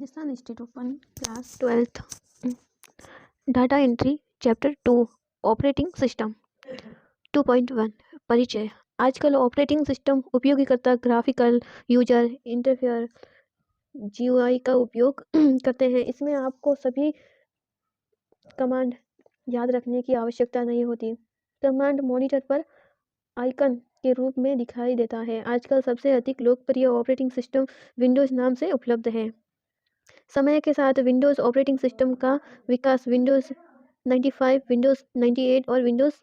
Rajasthan state open class 12th data entry chapter 2 operating system 2.1 परिचय। आजकल operating system उपयोगकर्ता graphical user interfere GUI का उपयोग करते हैं। इसमें आपको सभी कमांड याद रखने की आवश्यकता नहीं होती। कमांड मॉनिटर पर आइकन के रूप में दिखाई देता है। आजकल सबसे अधिक लोकप्रिय ऑपरेटिंग सिस्टम विंडोज नाम से उपलब्ध है। समय के साथ विंडोज़ ऑपरेटिंग सिस्टम का विकास विंडोज़ 95, विंडोज़ 98 और विंडोज़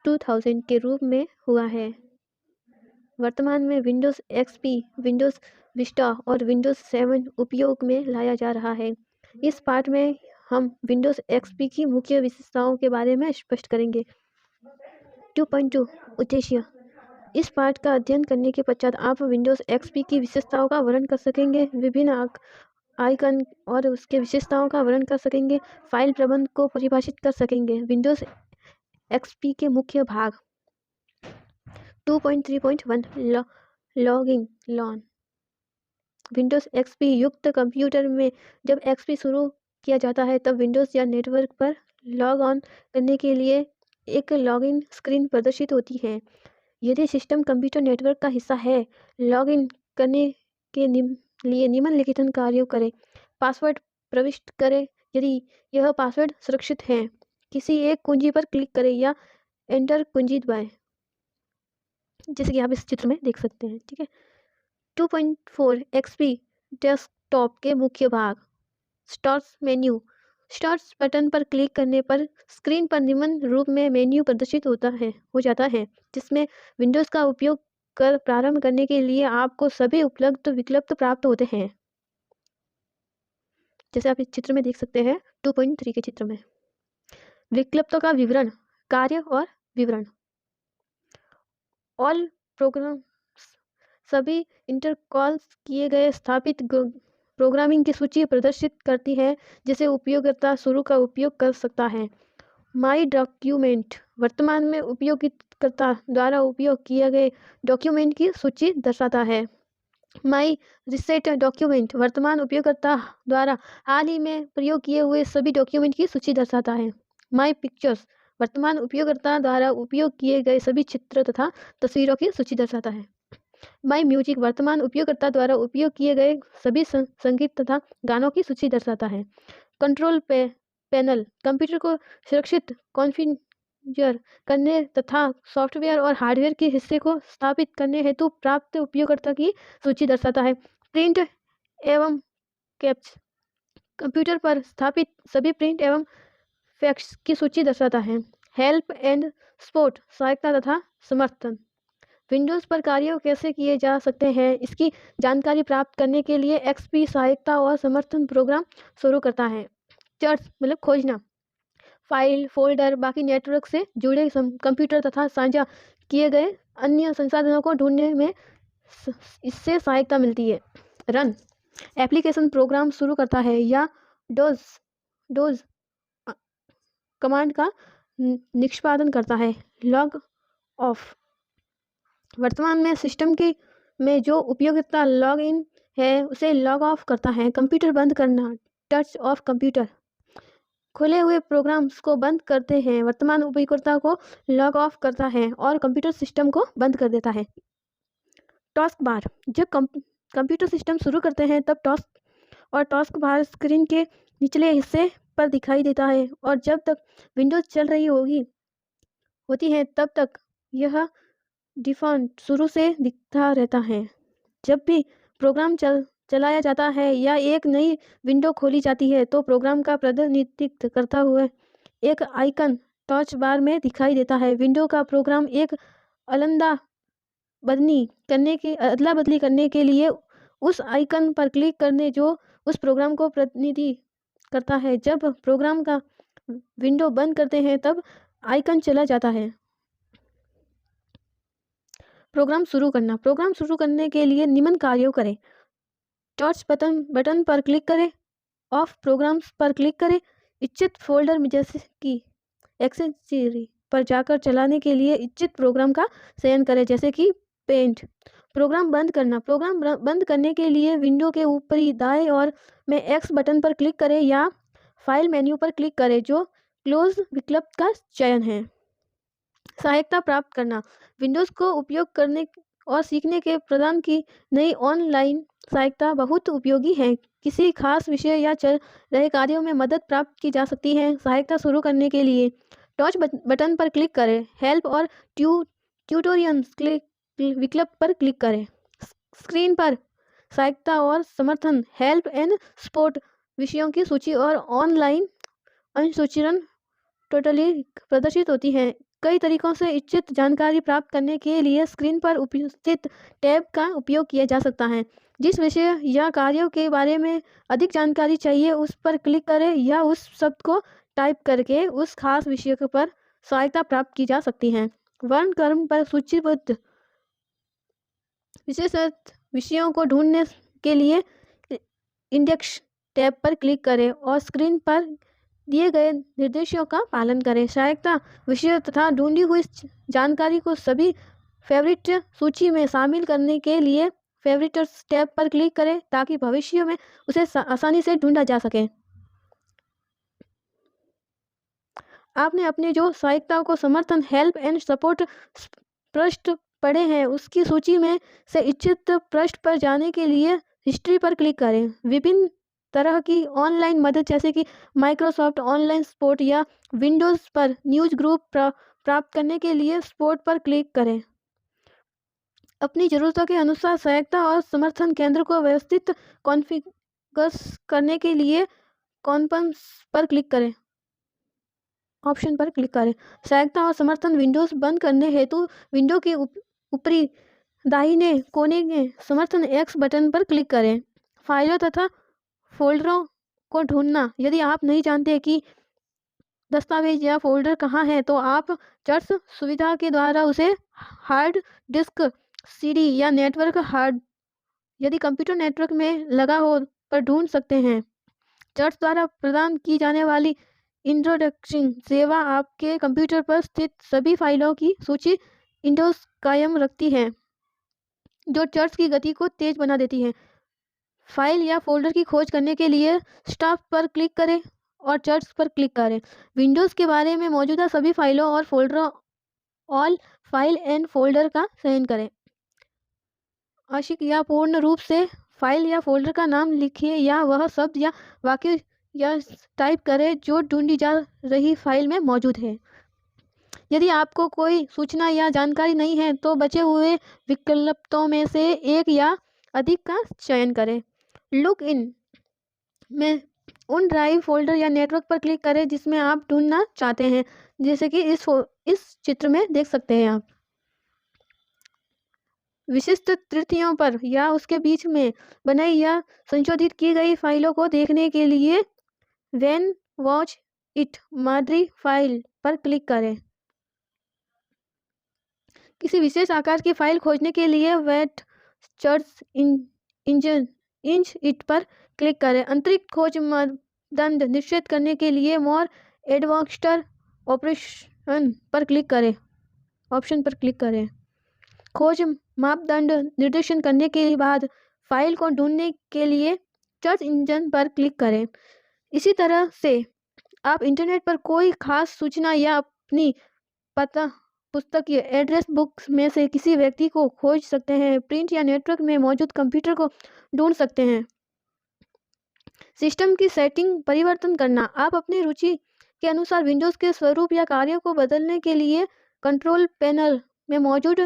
2000 के रूप में हुआ है। वर्तमान में विंडोज़ एक्सपी, विंडोज़ विस्टा और विंडोज़ 7 उपयोग में लाया जा रहा है। इस पाठ में हम विंडोज़ एक्सपी की मुख्य विशेषताओं के बारे में स्पष्ट करेंगे। 2.2 उद्देश्य। इस पाठ का अध्ययन करने के पश्चात आप विंडोज़ एक्सपी की विशेषताओं का वर्णन कर सकेंगे, विभिन्न आइकन और उसके विशेषताओं का वर्णन कर सकेंगे, फाइल प्रबंध को परिभाषित कर सकेंगे। विंडोज़ एक्सपी के मुख्य भाग। 2.3.1 लॉगिंग लॉन। विंडोज़ एक्सपी युक्त कंप्यूटर में जब एक्सपी शुरू किया जाता है तब विंडोज़ या नेटवर्क पर लॉग ऑन करने के लिए एक लॉगिन स्क्रीन प्रदर्शित होती है। यदि सिस्टम कंप्यूटर नेटवर्क का हिस्सा है, लॉगिन करने के लिए निम्नलिखित कार्यों करें। पासवर्ड प्रविष्ट करें यदि यह पासवर्ड सुरक्षित है। किसी एक कुंजी पर क्लिक करें या एंटर कुंजी दबाएं, जैसे कि आप इस चित्र में देख सकते हैं। ठीक है। 2.4 एक्सपी डेस्कटॉप के मुख्य भाग। Start menu. स्टार्ट बटन पर क्लिक करने पर स्क्रीन पर निम्न रूप में मेन्यू प्रदर्शित हो जाता है, जिसमें विंडोज़ का उपयोग कर प्रारंभ करने के लिए आपको सभी उपलब्ध विकल्प प्राप्त होते हैं, जैसे आप इस चित्र में देख सकते हैं। 2.3 के चित्र में विकल्पों का विवरण, कार्य और विवरण। ऑल प्रोग्राम सभी इंटरकॉल्स किए गए स्थापित प्रोग्रामिंग की सूची प्रदर्शित करती है, जिसे उपयोगकर्ता शुरू का उपयोग कर सकता है। माई डॉक्यूमेंट वर्तमान में उपयोगकर्ता द्वारा उपयोग किए गए डॉक्यूमेंट की सूची दर्शाता है। माई रिसेंट डॉक्यूमेंट वर्तमान उपयोगकर्ता द्वारा हाल ही में प्रयोग किए हुए सभी डॉक्यूमेंट की सूची दर्शाता है। माई पिक्चर्स वर्तमान उपयोगकर्ता द्वारा उपयोग किए गए सभी चित्र तथा तस्वीरों की सूची दर्शाता है। माई म्यूजिक वर्तमान उपयोगकर्ता द्वारा उपयोग किए गए सभी संगीत तथा गानों की सूची दर्शाता है। कंट्रोल पैनल कंप्यूटर को सुरक्षित कॉन्फ़िगर करने तथा सॉफ्टवेयर और हार्डवेयर के हिस्से को स्थापित करने हेतु प्राप्त उपयोगकर्ता की सूची दर्शाता है। प्रिंट एवं कैप्स कंप्यूटर पर स्थापित सभी प्रिंट एवं फैक्स की सूची दर्शाता है। हेल्प एंड सपोर्ट सहायता तथा समर्थन विंडोज़ पर कार्य कैसे किए जा सकते हैं, इसकी जानकारी प्राप्त करने के लिए एक्सपी सहायता और समर्थन प्रोग्राम शुरू करता है। सर्च मतलब खोजना, फाइल फोल्डर बाकी नेटवर्क से जुड़े कंप्यूटर तथा साझा किए गए अन्य संसाधनों को ढूंढने में इससे सहायता मिलती है। रन एप्लीकेशन प्रोग्राम शुरू करता है या डोज कमांड का निष्पादन करता है। लॉग ऑफ वर्तमान में सिस्टम के में जो उपयोगकर्ता लॉग इन है उसे लॉग ऑफ करता है। कंप्यूटर बंद करना, टच ऑफ कंप्यूटर खुले हुए प्रोग्राम्स को बंद करते हैं। वर्तमान उपयोगकर्ता को लॉग ऑफ करता है और कंप्यूटर सिस्टम को बंद कर देता है। टास्क बार जब कंप्यूटर सिस्टम शुरू करते हैं तब टास्क बार स्क्रीन के निचले हिस्से पर दिखाई देता है और जब तक विंडोज चल रही होती है तब तक यह डिफ़ॉल्ट शुरू से दिखता रहता है। जब भी प्रोग्राम चलाया जाता है या एक नई विंडो खोली जाती है तो प्रोग्राम का प्रतिनिधित्व करता हुआ एक आइकन टॉर्च बार में दिखाई देता है। विंडो का प्रोग्राम एक अदला बदली करने के लिए उस आइकन पर क्लिक करने जो उस प्रोग्राम को प्रतिनिधि करता है। जब प्रोग्राम का विंडो बंद करते हैं तब आइकन चला जाता है। प्रोग्राम शुरू करना प्रोग्राम शुरू करने के लिए निम्न कार्यों करें। टॉर्च बटन पर क्लिक करें, ऑफ प्रोग्राम्स पर क्लिक करें, इच्छित फोल्डर में जैसे कि एक्सेसरी पर जाकर चलाने के लिए इच्छित प्रोग्राम का चयन करें, जैसे कि पेंट। प्रोग्राम बंद करना। प्रोग्राम बंद करने के लिए विंडो के ऊपरी दाएं और में एक्स बटन पर क्लिक करें या फाइल मेन्यू पर क्लिक करें जो क्लोज विकल्प का चयन है। सहायता प्राप्त करना। विंडोज़ को उपयोग करने और सीखने के प्रदान की नई ऑनलाइन सहायता बहुत उपयोगी है। किसी खास विषय या चल रहे कार्यों में मदद प्राप्त की जा सकती है। सहायता शुरू करने के लिए टॉर्च बटन पर क्लिक करें, हेल्प और ट्यूटोरियल्स विकल्प पर क्लिक करें। स्क्रीन पर सहायता और समर्थन, हेल्प एंड सपोर्ट विषयों की सूची और ऑनलाइन अनुसूचीकरण टोटली प्रदर्शित होती है। कई तरीकों से इच्छित जानकारी प्राप्त करने के लिए स्क्रीन पर उपस्थित टैब का उपयोग किया जा सकता है। जिस विषय या कार्यों के बारे में अधिक जानकारी चाहिए उस पर क्लिक करें या उस शब्द को टाइप करके उस खास विषय पर सहायता प्राप्त की जा सकती है। वर्ण क्रम पर सूचीबद्ध विशेषत विषयों को ढूंढने के लिए इंडेक्स टैब पर क्लिक करें और स्क्रीन पर दिए गए निर्देशों का पालन करें। सहायता विषय तथा ढूंढी हुई जानकारी को सभी फेवरेट सूची में शामिल करने के लिए फेवरेट्स टैब पर क्लिक करें ताकि भविष्य में उसे आसानी से ढूंढा जा सके। आपने अपने जो सहायताओं को समर्थन, हेल्प एंड सपोर्ट पृष्ठ पढ़े हैं उसकी सूची में से इच्छित पृष्ठ पर जाने के लिए हिस्ट्री पर क्लिक करें। विभिन्न तरह की ऑनलाइन मदद जैसे कि माइक्रोसॉफ्ट ऑनलाइन सपोर्ट या विंडोज़ पर न्यूज़ ग्रुप प्राप्त करने के लिए सपोर्ट पर क्लिक करें। अपनी ज़रूरतों के अनुसार सहायता और समर्थन केंद्र को व्यवस्थित कॉन्फ़िगर करने के लिए कॉन्फरेंस पर क्लिक करें ऑप्शन पर क्लिक करें। सहायता और समर्थन विंडोज़ बंद करने हेतु विंडो के ऊपरी दाहिने कोने में समर्थन एक्स बटन पर क्लिक करें। फाइलों तथा फोल्डरों को ढूंढना। यदि आप नहीं जानते कि दस्तावेज या फोल्डर कहाँ है तो आप चर्च सुविधा के द्वारा उसे हार्ड डिस्क, सीडी या नेटवर्क हार्ड यदि कंप्यूटर नेटवर्क में लगा हो पर ढूंढ सकते हैं। चर्च द्वारा प्रदान की जाने वाली इंट्रोडक्शन सेवा आपके कंप्यूटर पर स्थित सभी फाइलों की सूची विंडोज़ कायम रखती है जो चर्च की गति को तेज बना देती है। फाइल या फोल्डर की खोज करने के लिए स्टाफ पर क्लिक करें और चर्च पर क्लिक करें। विंडोज़ के बारे में मौजूदा सभी फाइलों और फोल्डरों ऑल फाइल एंड फोल्डर का चयन करें। आंशिक या पूर्ण रूप से फाइल या फोल्डर का नाम लिखिए या वह शब्द या वाक्य या टाइप करें जो ढूंढी जा रही फाइल में मौजूद है। यदि आपको कोई सूचना या जानकारी नहीं है तो बचे हुए विकल्पों में से एक या अधिक का चयन करें। लुक इन में उन ड्राइव, फोल्डर या नेटवर्क पर क्लिक करें जिसमें आप ढूंढना चाहते हैं, जैसे कि इस चित्र में देख सकते हैं आप। विशिष्ट तिथियों पर या उसके बीच में बनाई या संशोधित की गई फाइलों को देखने के लिए when watch it Madari file पर क्लिक करें। किसी विशेष आकार की फाइल खोजने के लिए वेट सर्च इंच इट पर क्लिक करें। अतिरिक्त खोज मापदंड निश्चित करने के लिए मोर एडवांस्ड ऑपरेशन पर क्लिक करें ऑप्शन पर क्लिक करें। खोज मापदंड निर्देशन करने के बाद फाइल को ढूंढने के लिए सर्च इंजन पर क्लिक करें। इसी तरह से आप इंटरनेट पर कोई खास सूचना या अपनी पता पुस्तक या एड्रेस बुक में से किसी व्यक्ति को खोज सकते हैं। प्रिंट या नेटवर्क में मौजूद कंप्यूटर को ढूंढ सकते हैं। सिस्टम की सेटिंग परिवर्तन करना। आप अपनी रुचि के अनुसार विंडोज़ के स्वरूप या कार्यों को बदलने के लिए कंट्रोल पैनल में मौजूद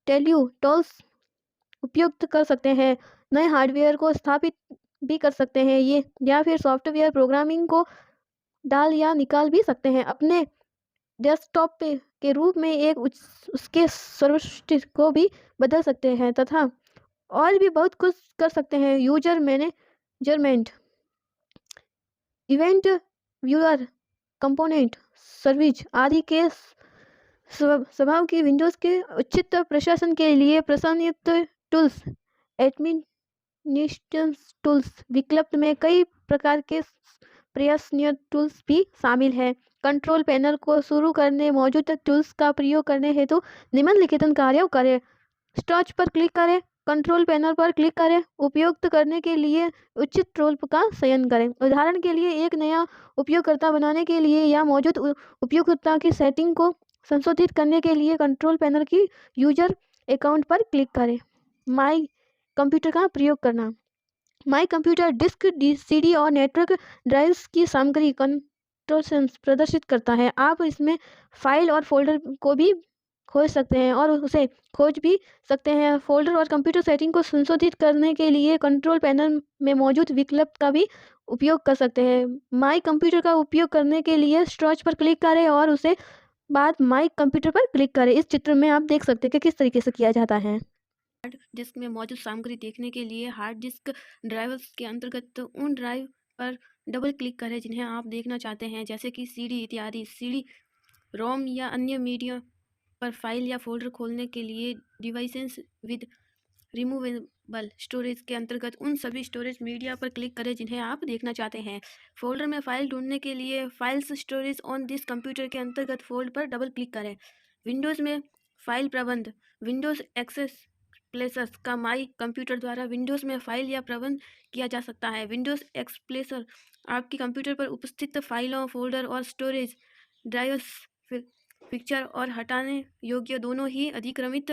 टेल्यू टूल्स उपयोग कर सकते हैं। नए हार्डवेयर को स्थापित भी कर सकते हैं ये या फिर सॉफ्टवेयर प्रोग्रामिंग को डाल या निकाल भी सकते हैं। अपने डेस्कटॉप के रूप में एक उसके सर्वश्रेष्ठ को भी बदल सकते हैं तथा और भी बहुत कुछ कर सकते हैं। User management, event viewer, component, service आदि के स्वभाव की विंडोज़ के उचित प्रशासन के लिए प्रसारित टूल्स, एडमिनिस्ट्रेशन टूल्स विकल्प में कई प्रकार के प्रयासनीय टूल्स भी शामिल हैं। कंट्रोल पैनल को शुरू करने मौजूदा टूल्स का प्रयोग करने हेतु निम्नलिखित कार्यों करें। स्टॉच पर क्लिक करें, कंट्रोल पैनल पर क्लिक करें, उपयुक्त करने के लिए उचित रोल का चयन करें। उदाहरण के लिए एक नया उपयोगकर्ता बनाने के लिए या मौजूद उपयोगकर्ता की सेटिंग को संशोधित करने के लिए कंट्रोल पैनल की यूजर अकाउंट पर क्लिक करें। माई कंप्यूटर का प्रयोग करना। माई कंप्यूटर डिस्क, सीडी और नेटवर्क ड्राइव्स की सामग्री कंट्रोल्स प्रदर्शित करता है। आप इसमें फाइल और फोल्डर को भी खोज सकते हैं और उसे खोज भी सकते हैं। फोल्डर और कंप्यूटर सेटिंग को संशोधित करने के लिए कंट्रोल पैनल में मौजूद विकल्प का भी उपयोग कर सकते हैं। माई कंप्यूटर का उपयोग करने के लिए स्टॉच पर क्लिक करें और उसे बाद माई कंप्यूटर पर क्लिक करें। इस चित्र में आप देख सकते हैं कि किस तरीके से किया जाता है। हार्ड डिस्क में मौजूद सामग्री देखने के लिए हार्ड डिस्क ड्राइव्स के अंतर्गत उन ड्राइव पर डबल क्लिक करें जिन्हें आप देखना चाहते हैं, जैसे कि सीडी इत्यादि। सीडी रोम या अन्य मीडिया पर फाइल या फोल्डर खोलने के लिए डिवाइसेस विद रिमूवेबल स्टोरेज के अंतर्गत उन सभी स्टोरेज मीडिया पर क्लिक करें जिन्हें आप देखना चाहते हैं। फोल्डर में फाइल ढूंढने के लिए files storage on this computer के अंतर्गत फोल्डर पर डबल क्लिक करें। विंडोज़ में फाइल प्रबंध। विंडोज़ एक्सेस प्लेसर्स का माई कंप्यूटर द्वारा विंडोज़ में फाइल या प्रबंध किया जा सकता है। विंडोज़ एक्सप्लेसर आपके कंप्यूटर पर उपस्थित फाइलों, फोल्डर और स्टोरेज ड्राइव्स पिक्चर और हटाने योग्य दोनों ही अधिक्रमित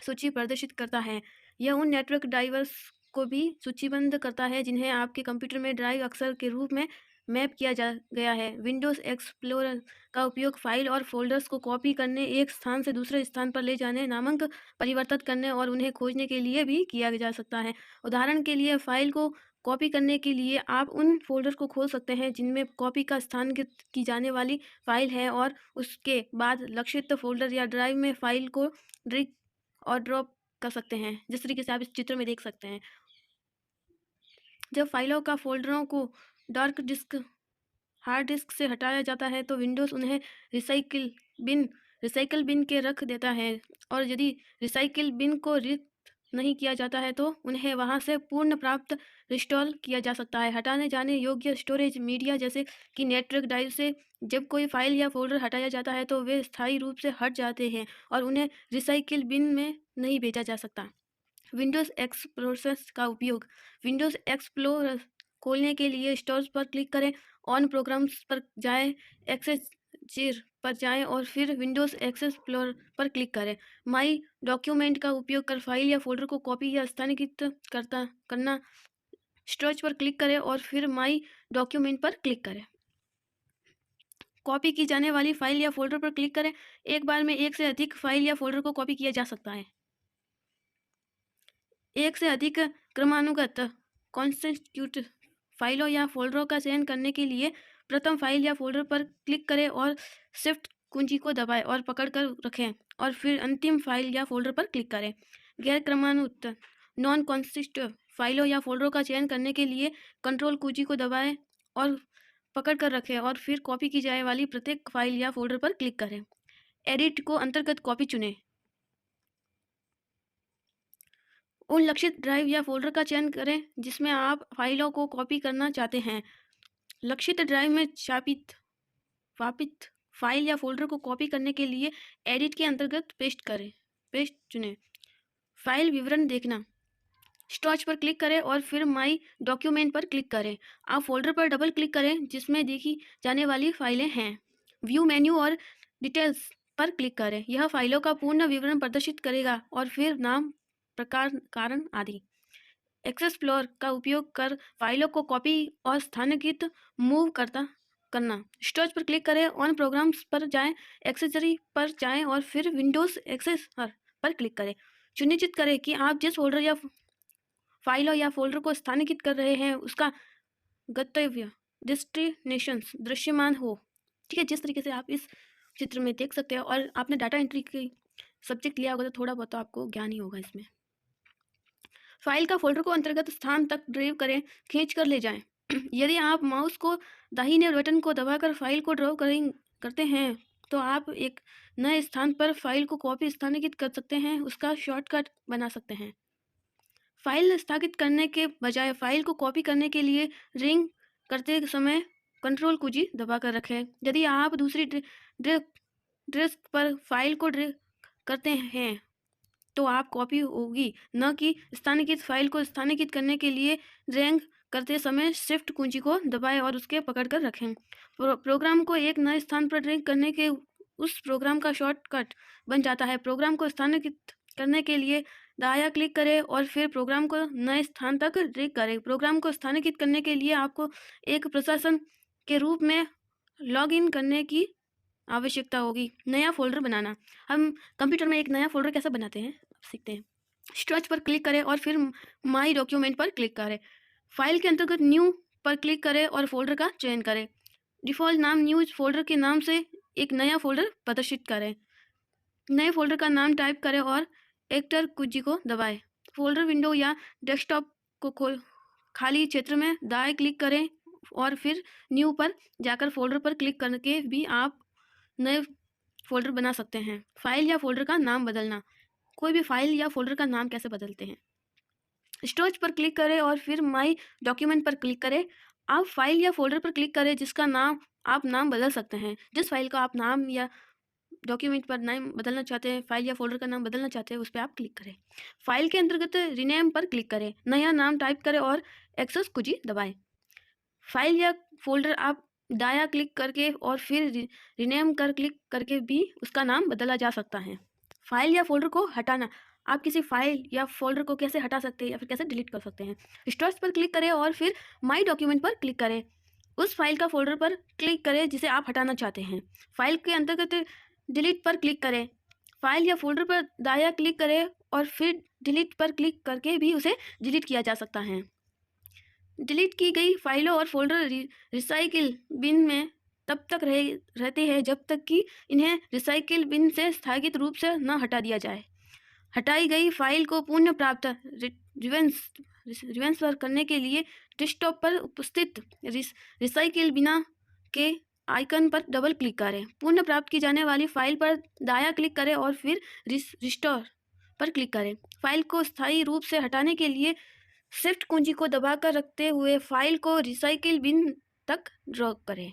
सूची प्रदर्शित करता है। यह उन नेटवर्क ड्राइवर्स को भी सूचीबद्ध करता है जिन्हें आपके कंप्यूटर में ड्राइव अक्षर के रूप में मैप किया गया है। विंडोज़ एक्सप्लोरर का उपयोग फाइल और फोल्डर्स को कॉपी करने, एक स्थान से दूसरे स्थान पर ले जाने, नामक परिवर्तित करने और उन्हें खोजने के लिए भी किया जा सकता है। उदाहरण के लिए फाइल को कॉपी करने के लिए आप उन फोल्डर को खोल सकते हैं जिनमें कॉपी का स्थानांतरित की जाने वाली फाइल है और उसके बाद लक्षित फोल्डर या ड्राइव में फाइल को ड्रैग और ड्रॉप कर सकते हैं, जिस तरीके से आप इस चित्र में देख सकते हैं। जब फाइलों का फोल्डरों को डार्क डिस्क हार्ड डिस्क से हटाया जाता है तो विंडोज़ उन्हें रिसाइकल बिन के रख देता है, और यदि रिसाइकल बिन को रिक्त नहीं किया जाता है तो उन्हें वहां से पुनः प्राप्त रिस्टोर किया जा सकता है। हटाने जाने योग्य स्टोरेज मीडिया जैसे कि नेटवर्क ड्राइव से जब कोई फाइल या फोल्डर हटाया जाता है तो वे स्थायी रूप से हट जाते हैं और उन्हें रिसाइकिल बिन में नहीं भेजा जा सकता। विंडोज़ एक्सप्लोरर का उपयोग। विंडोज़ एक्सप्लोरर खोलने के लिए स्टोर्स पर क्लिक करें, ऑन प्रोग्राम्स पर जाएं, एक्सेसरीज पर जाएं और फिर विंडोज़ एक्सप्लोरर पर क्लिक करें। माई डॉक्यूमेंट का उपयोग कर फाइल या फोल्डर को कॉपी या स्थानांतरित करना। स्टोरेज पर क्लिक करें और फिर माई डॉक्यूमेंट पर क्लिक करें। कॉपी की जाने वाली फाइल या फोल्डर पर क्लिक करें। एक बार में एक से अधिक फाइल या फोल्डर को कॉपी किया जा सकता है। एक से अधिक क्रमानुगत कॉन्स्टिट्यूट फाइलों या फोल्डरों का चयन करने के लिए प्रथम फाइल या फोल्डर पर क्लिक करें और शिफ्ट कुंजी को दबाएं और पकड़कर रखें और फिर अंतिम फाइल या फोल्डर पर क्लिक करें। गैर क्रमानुगत नॉन कॉन्स्टिट्यूट फाइलों या फोल्डरों का चयन करने के लिए कंट्रोल कुंजी को दबाएं और पकड़कर रखें और फिर कॉपी की जाने वाली प्रत्येक फाइल या फोल्डर पर क्लिक करें। एडिट को अंतर्गत कॉपी चुनें। उन लक्षित ड्राइव या फोल्डर का चयन करें जिसमें आप फाइलों को कॉपी करना चाहते हैं। लक्षित ड्राइव में वापित फाइल या फोल्डर को कॉपी करने के लिए एडिट के अंतर्गत पेस्ट चुनें। फाइल विवरण देखना। स्टॉच पर क्लिक करें और फिर माई डॉक्यूमेंट पर क्लिक करें। आप फोल्डर पर डबल क्लिक करें जिसमें देखी जाने वाली फाइलें हैं। व्यू मेन्यू और डिटेल्स पर क्लिक करें। यह फाइलों का पूर्ण विवरण प्रदर्शित करेगा और फिर नाम, प्रकार, कारण आदि। एक्सप्लोरर का उपयोग कर फाइलों को कॉपी और स्थानांतरित मूव करना। स्टोरेज पर क्लिक करें, ऑन प्रोग्राम्स पर जाएं, एक्सेसरी पर जाएं और फिर विंडोज़ एक्सेसर पर क्लिक करें। सुनिश्चित करें कि आप जिस फोल्डर या फाइलों या फोल्डर को स्थानांतरित कर रहे हैं उसका गंतव्य डेस्टिनेशन दृश्यमान हो। ठीक है, जिस तरीके से आप इस चित्र में देख सकते हैं, और आपने डाटा एंट्री की सब्जेक्ट लिया होगा तो थोड़ा बहुत आपको ज्ञान ही होगा इसमें। फाइल का फोल्डर को अंतर्गत स्थान तक ड्रैग करें, खींच कर ले जाएं। यदि आप माउस को दाहिने बटन को दबाकर फाइल को ड्रॉ करते हैं तो आप एक नए स्थान पर फाइल को कॉपी स्थानांतरित कर सकते हैं, उसका शॉर्टकट बना सकते हैं। फाइल स्थगित करने के बजाय फाइल को कॉपी करने के लिए रिंग करते समय कंट्रोल कुंजी दबाकर रखें। यदि आप दूसरी डिस्क पर फाइल को ड्रैग करते हैं तो आप कॉपी होगी, न कि स्थानीकृत फाइल को स्थानीकृत करने के लिए ड्रैग करते समय शिफ्ट कुंजी को दबाएं और उसके पकड़ कर रखें। प्रोग्राम को एक नए स्थान पर ड्रैग करने के उस प्रोग्राम का शॉर्टकट बन जाता है। प्रोग्राम को स्थानीकृत करने के लिए दायां क्लिक करें और फिर प्रोग्राम को नए स्थान तक ड्रैग करें। प्रोग्राम को स्थानीकृत करने के लिए आपको एक प्रशासन के रूप में लॉग इन करने की आवश्यकता होगी। नया फोल्डर बनाना। हम कंप्यूटर में एक नया फोल्डर कैसे बनाते हैं सीखते हैं। स्ट्रेच पर क्लिक करें और फिर माई डॉक्यूमेंट पर क्लिक करें। फाइल के अंतर्गत न्यू पर क्लिक करें और फोल्डर का चयन करें। डिफ़ॉल्ट नाम न्यूज फोल्डर के नाम से एक नया फोल्डर प्रदर्शित करें। नए फोल्डर का नाम टाइप करें और एंटर कुंजी को दबाएं। फोल्डर विंडो या डेस्कटॉप को खाली क्षेत्र में दाएं क्लिक करें और फिर न्यू पर जाकर फोल्डर पर क्लिक करके भी आप नए फोल्डर बना सकते हैं। फाइल या फोल्डर का नाम बदलना। कोई भी फाइल या फोल्डर का नाम कैसे बदलते हैं। स्टोरेज पर क्लिक करें और फिर माई डॉक्यूमेंट पर क्लिक करें। आप फाइल या फोल्डर पर क्लिक करें जिसका नाम आप नाम बदल सकते हैं। जिस फाइल का आप नाम या डॉक्यूमेंट पर नाम बदलना चाहते हैं, फाइल या फोल्डर का नाम बदलना चाहते हैं, उस पर आप क्लिक करें। फाइल के अंतर्गत रीनेम पर क्लिक करें, नया नाम टाइप करें और एक्सेस कुंजी दबाएं। फाइल या फोल्डर आप दायां क्लिक करके और फिर रीनेम कर क्लिक करके भी उसका नाम बदला जा सकता है। फाइल या फोल्डर को हटाना। आप किसी फाइल या फोल्डर को कैसे हटा सकते हैं या फिर कैसे डिलीट कर सकते हैं। स्टोरेज पर क्लिक करें और फिर माई डॉक्यूमेंट पर क्लिक करें। उस फाइल का फोल्डर पर क्लिक करें जिसे आप हटाना चाहते हैं। फाइल के अंतर्गत डिलीट पर क्लिक करें। फाइल या फोल्डर पर दायां क्लिक करें और फिर डिलीट पर क्लिक करके भी उसे डिलीट किया जा सकता है। डिलीट की गई फाइलों और फोल्डर रिसाइकिल बिन में तब तक रहते हैं जब तक कि इन्हें रिसाइकिल बिन से स्थगित रूप से न हटा दिया जाए। हटाई गई फाइल को पुनः प्राप्त रिवेंस करने के लिए डेस्कटॉप पर उपस्थित रिसाइकिल बिना के आइकन पर डबल क्लिक करें। पुनः प्राप्त की जाने वाली फाइल पर दायां क्लिक करें और फिर रिस्टोर पर क्लिक करें। फाइल को स्थायी रूप से हटाने के लिए शिफ्ट कुंजी को दबाकर रखते हुए फाइल को रिसाइकिल बिन तक ड्रैग करें।